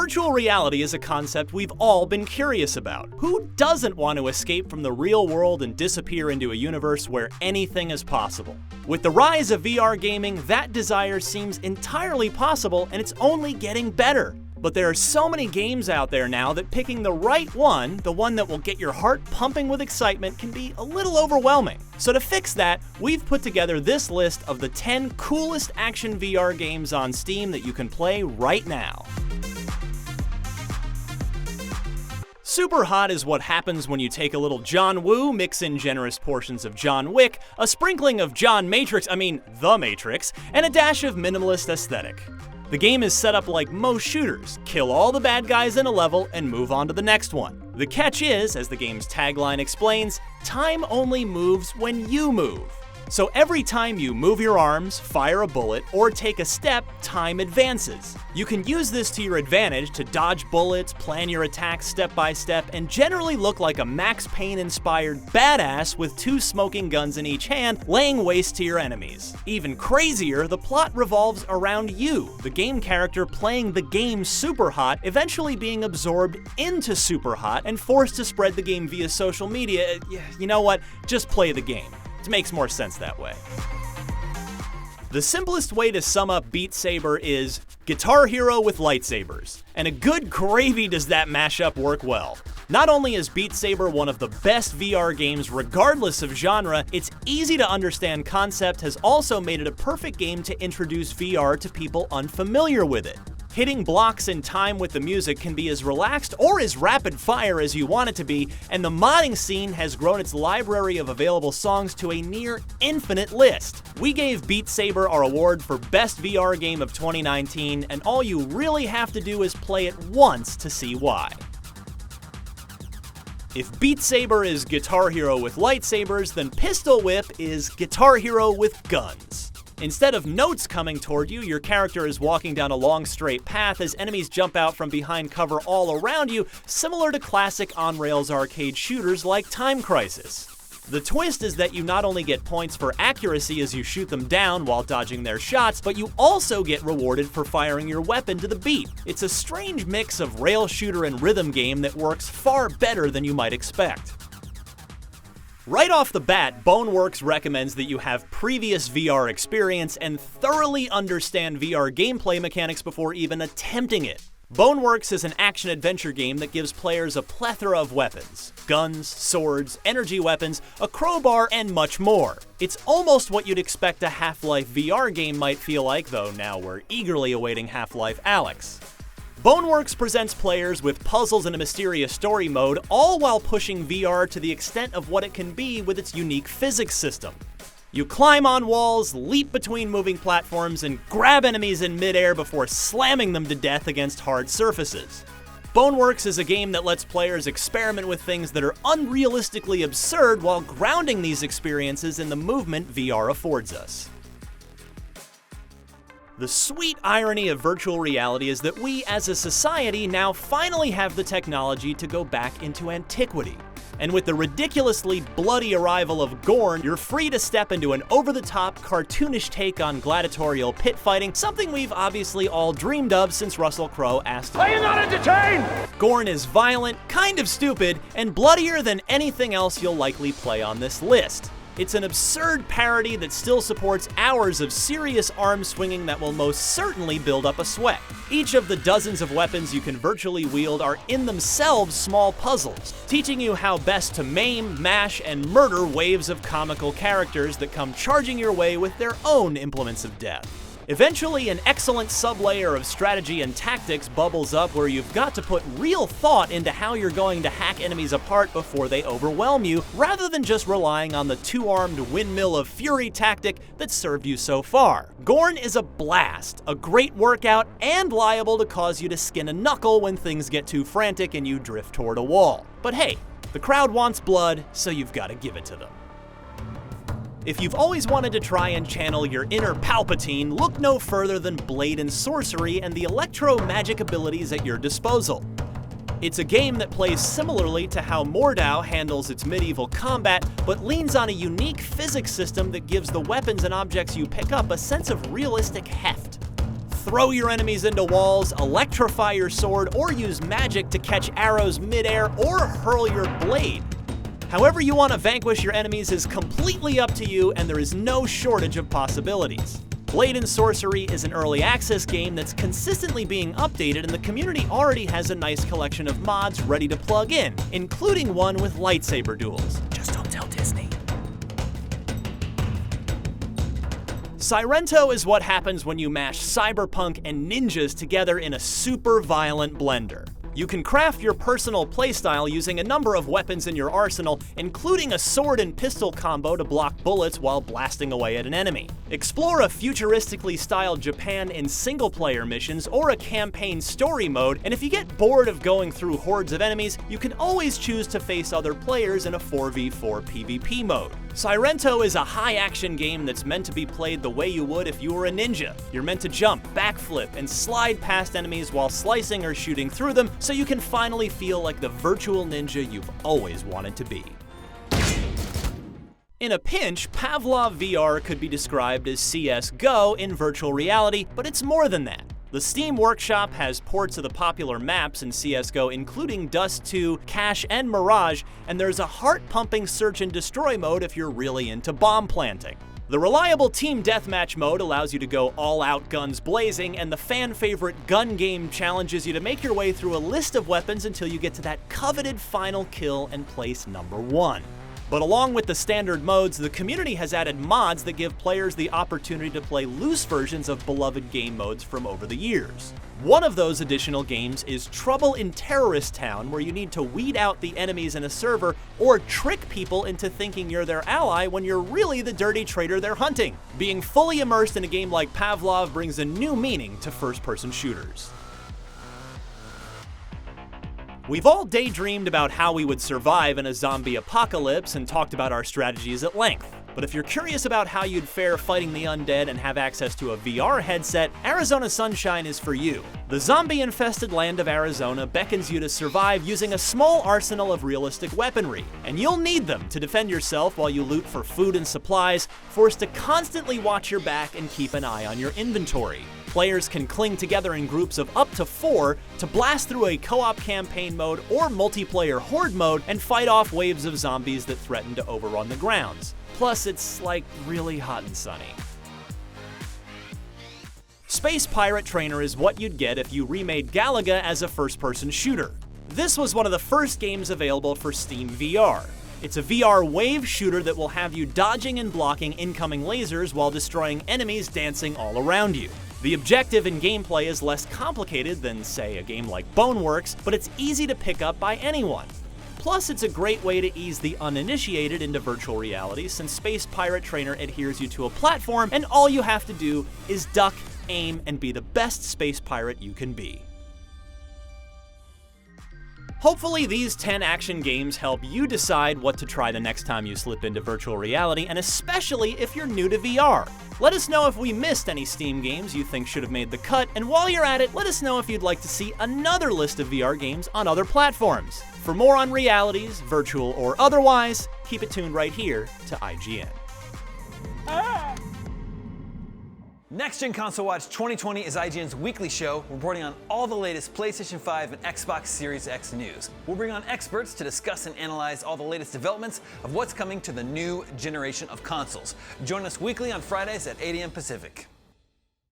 Virtual reality is a concept we've all been curious about. Who doesn't want to escape from the real world and disappear into a universe where anything is possible? With the rise of VR gaming, that desire seems entirely possible, and it's only getting better. But there are so many games out there now that picking the right one, the one that will get your heart pumping with excitement, can be a little overwhelming. So to fix that, we've put together this list of the 10 coolest action VR games on Steam that you can play right now. Superhot is what happens when you take a little John Woo, mix in generous portions of John Wick, a sprinkling of The Matrix, and a dash of minimalist aesthetic. The game is set up like most shooters: kill all the bad guys in a level and move on to the next one. The catch is, as the game's tagline explains, time only moves when you move. So every time you move your arms, fire a bullet, or take a step, time advances. You can use this to your advantage to dodge bullets, plan your attacks step by step, and generally look like a Max Payne-inspired badass with 2 smoking guns in each hand, laying waste to your enemies. Even crazier, the plot revolves around you, the game character playing the game Superhot, eventually being absorbed into Superhot and forced to spread the game via social media. You know what? Just play the game. It makes more sense that way. The simplest way to sum up Beat Saber is Guitar Hero with lightsabers. And a good gravy does that mashup work well. Not only is Beat Saber one of the best VR games regardless of genre, its easy to understand concept has also made it a perfect game to introduce VR to people unfamiliar with it. Hitting blocks in time with the music can be as relaxed or as rapid fire as you want it to be, and the modding scene has grown its library of available songs to a near infinite list. We gave Beat Saber our award for Best VR Game of 2019, and all you really have to do is play it once to see why. If Beat Saber is Guitar Hero with lightsabers, then Pistol Whip is Guitar Hero with guns. Instead of notes coming toward you, your character is walking down a long straight path as enemies jump out from behind cover all around you, similar to classic on-rails arcade shooters like Time Crisis. The twist is that you not only get points for accuracy as you shoot them down while dodging their shots, but you also get rewarded for firing your weapon to the beat. It's a strange mix of rail shooter and rhythm game that works far better than you might expect. Right off the bat, Boneworks recommends that you have previous VR experience and thoroughly understand VR gameplay mechanics before even attempting it. Boneworks is an action-adventure game that gives players a plethora of weapons: guns, swords, energy weapons, a crowbar, and much more. It's almost what you'd expect a Half-Life VR game might feel like, though now we're eagerly awaiting Half-Life Alyx. Boneworks presents players with puzzles and a mysterious story mode, all while pushing VR to the extent of what it can be with its unique physics system. You climb on walls, leap between moving platforms, and grab enemies in midair before slamming them to death against hard surfaces. Boneworks is a game that lets players experiment with things that are unrealistically absurd while grounding these experiences in the movement VR affords us. The sweet irony of virtual reality is that we, as a society, now finally have the technology to go back into antiquity. And with the ridiculously bloody arrival of Gorn, you're free to step into an over-the-top, cartoonish take on gladiatorial pit fighting, something we've obviously all dreamed of since Russell Crowe asked, "Are you not entertained?" Gorn is violent, kind of stupid, and bloodier than anything else you'll likely play on this list. It's an absurd parody that still supports hours of serious arm swinging that will most certainly build up a sweat. Each of the dozens of weapons you can virtually wield are in themselves small puzzles, teaching you how best to maim, mash, and murder waves of comical characters that come charging your way with their own implements of death. Eventually, an excellent sublayer of strategy and tactics bubbles up where you've got to put real thought into how you're going to hack enemies apart before they overwhelm you, rather than just relying on the two-armed windmill of fury tactic that served you so far. Gorn is a blast, a great workout, and liable to cause you to skin a knuckle when things get too frantic and you drift toward a wall. But hey, the crowd wants blood, so you've got to give it to them. If you've always wanted to try and channel your inner Palpatine, look no further than Blade and Sorcery and the electro-magic abilities at your disposal. It's a game that plays similarly to how Mordau handles its medieval combat, but leans on a unique physics system that gives the weapons and objects you pick up a sense of realistic heft. throw your enemies into walls, electrify your sword, or use magic to catch arrows midair or hurl your blade. However you want to vanquish your enemies is completely up to you, and there is no shortage of possibilities. Blade and Sorcery is an early access game that's consistently being updated, and the community already has a nice collection of mods ready to plug in, including one with lightsaber duels. Just don't tell Disney. Sairento is what happens when you mash cyberpunk and ninjas together in a super violent blender. You can craft your personal playstyle using a number of weapons in your arsenal, including a sword and pistol combo to block bullets while blasting away at an enemy. Explore a futuristically styled Japan in single-player missions or a campaign story mode, and if you get bored of going through hordes of enemies, you can always choose to face other players in a 4v4 PvP mode. Sairento is a high-action game that's meant to be played the way you would if you were a ninja. You're meant to jump, backflip, and slide past enemies while slicing or shooting through them, so you can finally feel like the virtual ninja you've always wanted to be. In a pinch, Pavlov VR could be described as CS:GO in virtual reality, but it's more than that. The Steam Workshop has ports of the popular maps in CSGO, including Dust 2, Cache, and Mirage, and there's a heart-pumping search and destroy mode if you're really into bomb planting. The reliable Team Deathmatch mode allows you to go all-out guns blazing, and the fan-favorite gun game challenges you to make your way through a list of weapons until you get to that coveted final kill and place number 1. But along with the standard modes, the community has added mods that give players the opportunity to play loose versions of beloved game modes from over the years. One of those additional games is Trouble in Terrorist Town, where you need to weed out the enemies in a server or trick people into thinking you're their ally when you're really the dirty traitor they're hunting. Being fully immersed in a game like Pavlov brings a new meaning to first-person shooters. We've all daydreamed about how we would survive in a zombie apocalypse and talked about our strategies at length. But if you're curious about how you'd fare fighting the undead and have access to a VR headset, Arizona Sunshine is for you. The zombie-infested land of Arizona beckons you to survive using a small arsenal of realistic weaponry, and you'll need them to defend yourself while you loot for food and supplies, forced to constantly watch your back and keep an eye on your inventory. Players can cling together in groups of up to 4 to blast through a co-op campaign mode or multiplayer horde mode and fight off waves of zombies that threaten to overrun the grounds. Plus, it's like really hot and sunny. Space Pirate Trainer is what you'd get if you remade Galaga as a first-person shooter. This was one of the first games available for Steam VR. It's a VR wave shooter that will have you dodging and blocking incoming lasers while destroying enemies dancing all around you. The objective and gameplay is less complicated than, say, a game like Boneworks, but it's easy to pick up by anyone. Plus, it's a great way to ease the uninitiated into virtual reality, since Space Pirate Trainer adheres you to a platform and all you have to do is duck, aim, and be the best space pirate you can be. Hopefully these 10 action games help you decide what to try the next time you slip into virtual reality, and especially if you're new to VR. Let us know if we missed any Steam games you think should have made the cut, and while you're at it, let us know if you'd like to see another list of VR games on other platforms. For more on realities, virtual or otherwise, keep it tuned right here to IGN. Next Gen Console Watch 2020 is IGN's weekly show reporting on all the latest PlayStation 5 and Xbox Series X news. We'll bring on experts to discuss and analyze all the latest developments of what's coming to the new generation of consoles. Join us weekly on Fridays at 8 a.m. Pacific.